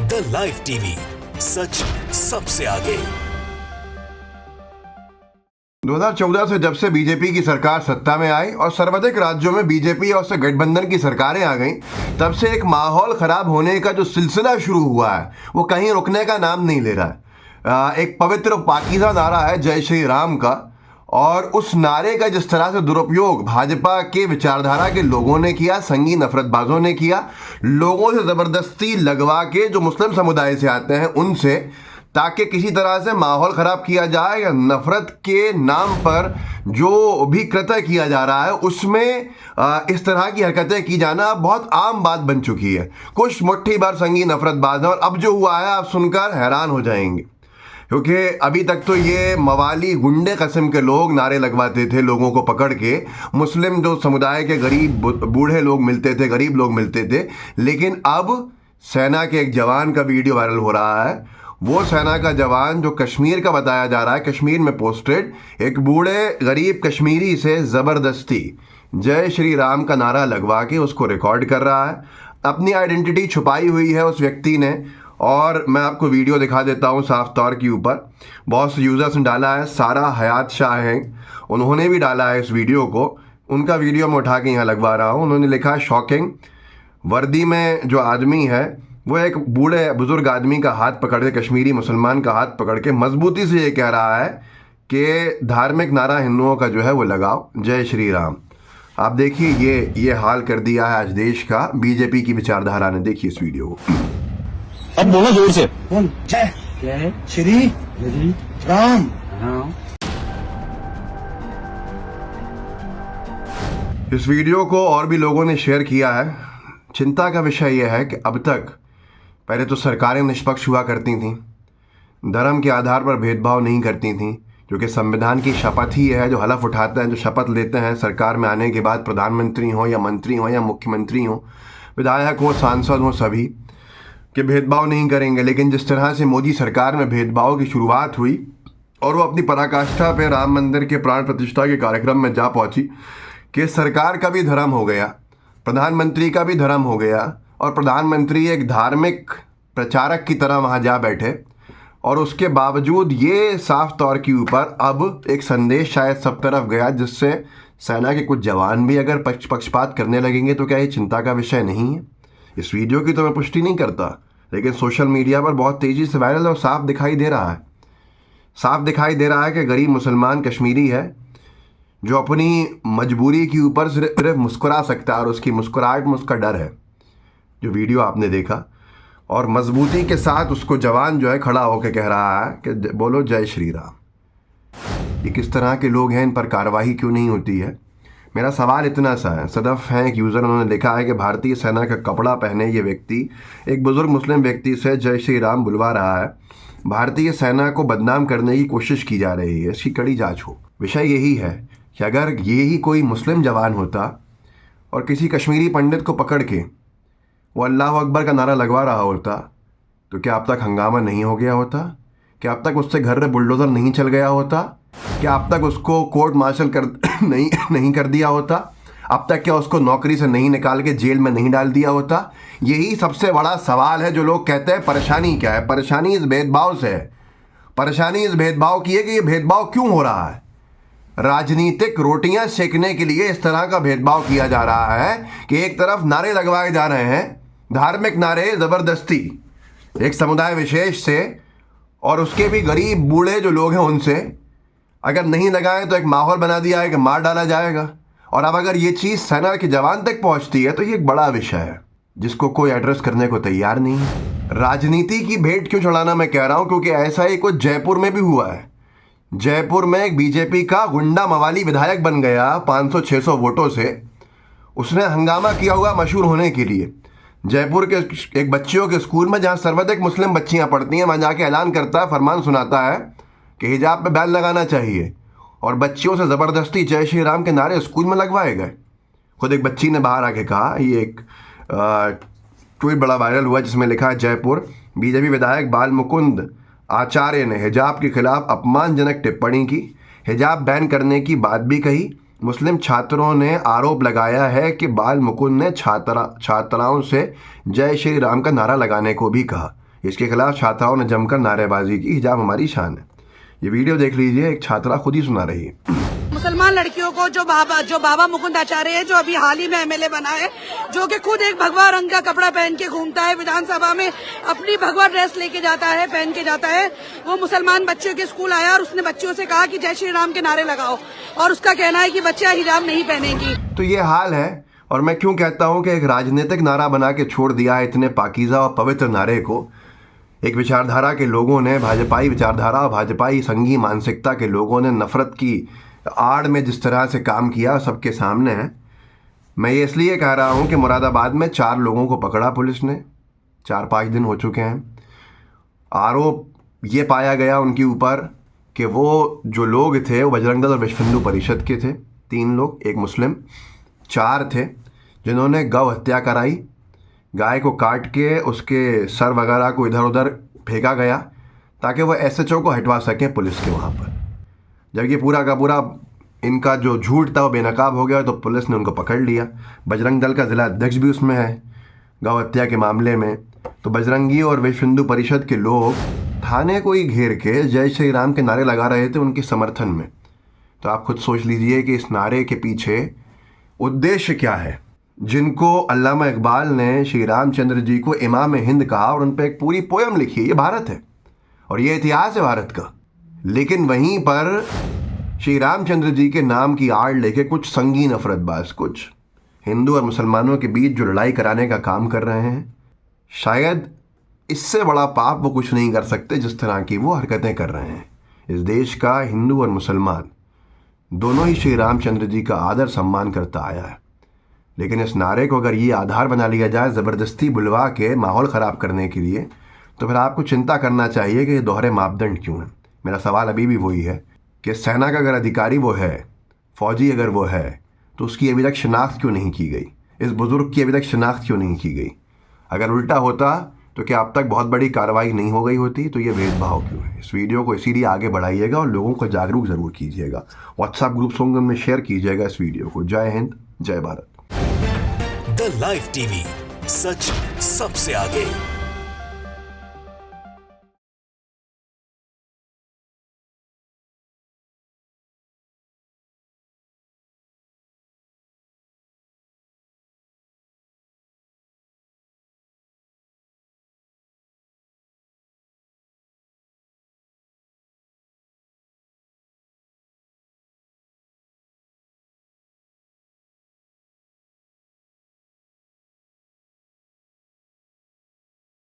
The live TV, सच सबसे आगे। 2014 से जब से बीजेपी की सरकार सत्ता में आई और सर्वाधिक राज्यों में बीजेपी और उससे गठबंधन की सरकारें आ गईं, तब से एक माहौल खराब होने का जो सिलसिला शुरू हुआ है वो कहीं रुकने का नाम नहीं ले रहा है। एक पवित्र पाकीज़ा नारा है जय श्री राम का, और उस नारे का जिस तरह से दुरुपयोग भाजपा के विचारधारा के लोगों ने किया, संगी नफरतबाजों ने किया, लोगों से ज़बरदस्ती लगवा के जो मुस्लिम समुदाय से आते हैं उनसे, ताकि किसी तरह से माहौल ख़राब किया जाए या नफ़रत के नाम पर जो भी कृत्य किया जा रहा है उसमें इस तरह की हरकतें की जाना बहुत आम बात बन चुकी है। कुछ मुट्ठी भर संगी नफरतबाज हैं और अब जो हुआ है आप सुनकर हैरान हो जाएंगे, क्योंकि अभी तक तो ये मवाली गुंडे किस्म के लोग नारे लगवाते थे लोगों को पकड़ के, मुस्लिम जो समुदाय के गरीब बूढ़े लोग मिलते थे, गरीब लोग मिलते थे, लेकिन अब सेना के एक जवान का वीडियो वायरल हो रहा है। वो सेना का जवान जो कश्मीर का बताया जा रहा है, कश्मीर में पोस्टेड, एक बूढ़े गरीब कश्मीरी से ज़बरदस्ती जय श्री राम का नारा लगवा के उसको रिकॉर्ड कर रहा है। अपनी आइडेंटिटी छुपाई हुई है उस व्यक्ति ने, और मैं आपको वीडियो दिखा देता हूं साफ तौर के ऊपर। बहुत से यूज़र्स ने डाला है, सारा हयात शाह हैं, उन्होंने भी डाला है इस वीडियो को। उनका वीडियो मैं उठा के यहाँ लगवा रहा हूँ। उन्होंने लिखा है शॉकिंग, वर्दी में जो आदमी है वो एक बूढ़े बुजुर्ग आदमी का हाथ पकड़ के, कश्मीरी मुसलमान का हाथ पकड़ के मजबूती से ये कह रहा है कि धार्मिक नारा हिंदुओं का जो है वो लगाओ, जय श्री राम। आप देखिए ये हाल कर दिया है आज देश का बीजेपी की विचारधारा ने। देखिए इस वीडियो को। अब बोलो जोर से, बोल जय श्री राम। इस वीडियो को और भी लोगों ने शेयर किया है। चिंता का विषय यह है कि अब तक पहले तो सरकारें निष्पक्ष हुआ करती थीं, धर्म के आधार पर भेदभाव नहीं करती थीं, क्योंकि संविधान की शपथ ही है, जो हलफ उठाते हैं, जो शपथ लेते हैं सरकार में आने के बाद, प्रधानमंत्री हो या मंत्री हो या मुख्यमंत्री हो, विधायक हो, सांसद हो, सभी कि भेदभाव नहीं करेंगे। लेकिन जिस तरह से मोदी सरकार में भेदभाव की शुरुआत हुई और वो अपनी पराकाष्ठा पे राम मंदिर के प्राण प्रतिष्ठा के कार्यक्रम में जा पहुंची कि सरकार का भी धर्म हो गया, प्रधानमंत्री का भी धर्म हो गया, और प्रधानमंत्री एक धार्मिक प्रचारक की तरह वहाँ जा बैठे, और उसके बावजूद ये साफ तौर के ऊपर अब एक संदेश शायद सब तरफ गया, जिससे सेना के कुछ जवान भी अगर पक्षपात करने लगेंगे तो क्या ये चिंता का विषय नहीं है? इस वीडियो की तो मैं पुष्टि नहीं करता, लेकिन सोशल मीडिया पर बहुत तेज़ी से वायरल और साफ दिखाई दे रहा है, साफ दिखाई दे रहा है कि गरीब मुसलमान कश्मीरी है जो अपनी मजबूरी के ऊपर सिर्फ मुस्कुरा सकता है, और उसकी मुस्कुराहट में उसका डर है, जो वीडियो आपने देखा। और मजबूती के साथ उसको जवान जो है खड़ा होकर कह रहा है कि बोलो जय श्री राम। ये किस तरह के लोग हैं, इन पर कार्रवाई क्यों नहीं होती है? मेरा सवाल इतना सा है। सदफ है एक यूज़र, उन्होंने लिखा है कि भारतीय सेना का कपड़ा पहने ये व्यक्ति एक बुज़ुर्ग मुस्लिम व्यक्ति से जय श्री राम बुलवा रहा है। भारतीय सेना को बदनाम करने की कोशिश की जा रही है, इसकी कड़ी जांच हो। विषय यही है कि अगर यही कोई मुस्लिम जवान होता और किसी कश्मीरी पंडित को पकड़ के वो अल्लाह अकबर का नारा लगवा रहा होता, तो क्या अब तक हंगामा नहीं हो गया होता? क्या अब तक उससे घर में बुलडोज़र नहीं चल गया होता? क्या अब तक उसको कोर्ट मार्शल कर नहीं कर दिया होता? अब तक क्या उसको नौकरी से नहीं निकाल के जेल में नहीं डाल दिया होता? यही सबसे बड़ा सवाल है। जो लोग कहते हैं परेशानी क्या है, परेशानी इस भेदभाव से है। परेशानी इस भेदभाव की है कि ये भेदभाव क्यों हो रहा है। राजनीतिक रोटियां सेकने के लिए इस तरह का भेदभाव किया जा रहा है कि एक तरफ नारे लगवाए जा रहे हैं, धार्मिक नारे ज़बरदस्ती एक समुदाय विशेष से, और उसके भी गरीब बूढ़े जो लोग हैं उनसे, अगर नहीं लगाएं तो एक माहौल बना दिया है कि मार डाला जाएगा। और अब अगर ये चीज़ सेना के जवान तक पहुंचती है तो ये एक बड़ा विषय है जिसको कोई एड्रेस करने को तैयार नहीं है। राजनीति की भेंट क्यों चढ़ाना मैं कह रहा हूं, क्योंकि ऐसा ही कुछ जयपुर में भी हुआ है। जयपुर में एक बीजेपी का गुंडा मवाली विधायक बन गया 500-600 वोटों से। उसने हंगामा किया हुआ मशहूर होने के लिए। जयपुर के एक बच्चियों के स्कूल में, जहाँ सर्वाधिक मुस्लिम बच्चियाँ पढ़ती हैं, वहाँ जाके ऐलान करता है, फरमान सुनाता है कि हिजाब पे बैन लगाना चाहिए, और बच्चियों से ज़बरदस्ती जय श्री राम के नारे स्कूल में लगवाए गए। खुद एक बच्ची ने बाहर आके कहा, ये एक ट्वीट बड़ा वायरल हुआ जिसमें लिखा है, जयपुर बीजेपी विधायक बाल मुकुंद आचार्य ने हिजाब के खिलाफ अपमानजनक टिप्पणी की, हिजाब बैन करने की बात भी कही। मुस्लिम छात्रों ने आरोप लगाया है कि बाल मुकुंद ने छात्राओं से जय श्री राम का नारा लगाने को भी कहा। इसके खिलाफ छात्राओं ने जमकर नारेबाजी की, हिजाब हमारी शान है। ये वीडियो देख लीजिए, एक छात्रा खुद ही सुना रही है। मुसलमान लड़कियों को जो बाबा मुकुंद आचार्य है, जो अभी हाल ही में एमएलए बना है, जो कि खुद एक भगवा रंग का कपड़ा पहन के घूमता है, विधानसभा में अपनी भगवा ड्रेस लेके जाता है, पहन के जाता है, वो मुसलमान बच्चों के स्कूल आया और उसने बच्चियों से कहा कि जय श्री राम के नारे लगाओ, और उसका कहना है कि बच्चियां हिजाब नहीं पहनेंगी। तो ये हाल है। और मैं क्यों कहता हूं कि एक राजनीतिक नारा बना के छोड़ दिया है इतने पाकीज़ा और पवित्र नारे को। एक विचारधारा के लोगों ने, भाजपाई विचारधारा और भाजपाई संघी मानसिकता के लोगों ने नफरत की आड़ में जिस तरह से काम किया सबके सामने है। मैं ये इसलिए कह रहा हूं कि मुरादाबाद में 4 लोगों को पकड़ा पुलिस ने, 4-5 दिन हो चुके हैं। आरोप ये पाया गया उनके ऊपर कि वो जो लोग थे वो बजरंग दल और विश्व हिंदू परिषद के थे, 3 लोग, एक मुस्लिम, 4 थे जिन्होंने गौ हत्या कराई। गाय को काट के उसके सर वगैरह को इधर उधर फेंका गया ताकि वो SHO को हटवा सकें पुलिस के वहाँ पर। जब ये पूरा का पूरा इनका जो झूठ था वो बेनकाब हो गया तो पुलिस ने उनको पकड़ लिया। बजरंग दल का जिला अध्यक्ष भी उसमें है गौ हत्या के मामले में। तो बजरंगी और विश्व हिंदू परिषद के लोग थाने को ही घेर के जय श्री राम के नारे लगा रहे थे उनके समर्थन में। तो आप खुद सोच लीजिए कि इस नारे के पीछे उद्देश्य क्या है। जिनको अल्लामा इकबाल ने श्री रामचंद्र जी को इमाम हिंद कहा और उन पर एक पूरी पोयम लिखी, ये भारत है और ये इतिहास है भारत का। लेकिन वहीं पर श्री रामचंद्र जी के नाम की आड़ लेके कुछ संगी नफरतबाज, कुछ हिंदू और मुसलमानों के बीच जो लड़ाई कराने का काम कर रहे हैं, शायद इससे बड़ा पाप वो कुछ नहीं कर सकते जिस तरह की वो हरकतें कर रहे हैं। इस देश का हिंदू और मुसलमान दोनों ही श्री रामचंद्र जी का आदर सम्मान करता आया है। लेकिन इस नारे को अगर ये आधार बना लिया जाए ज़बरदस्ती बुलवा के माहौल ख़राब करने के लिए, तो फिर आपको चिंता करना चाहिए कि ये दोहरे मापदंड क्यों हैं। मेरा सवाल अभी भी वही है कि सेना का अगर अधिकारी वो है, फौजी अगर वो है, तो उसकी अभी तक शिनाख्त क्यों नहीं की गई? इस बुज़ुर्ग की अभी तक शिनाख्त क्यों नहीं की गई? अगर उल्टा होता तो क्या अब तक बहुत बड़ी कार्रवाई नहीं हो गई होती? तो ये भेदभाव क्यों है? इस वीडियो को इसीलिए आगे बढ़ाइएगा और लोगों को जागरूक ज़रूर कीजिएगा। व्हाट्सएप ग्रुप्स होंगे उनमें शेयर कीजिएगा इस वीडियो को। जय हिंद, जय भारत। द लाइव टीवी, सच सबसे आगे।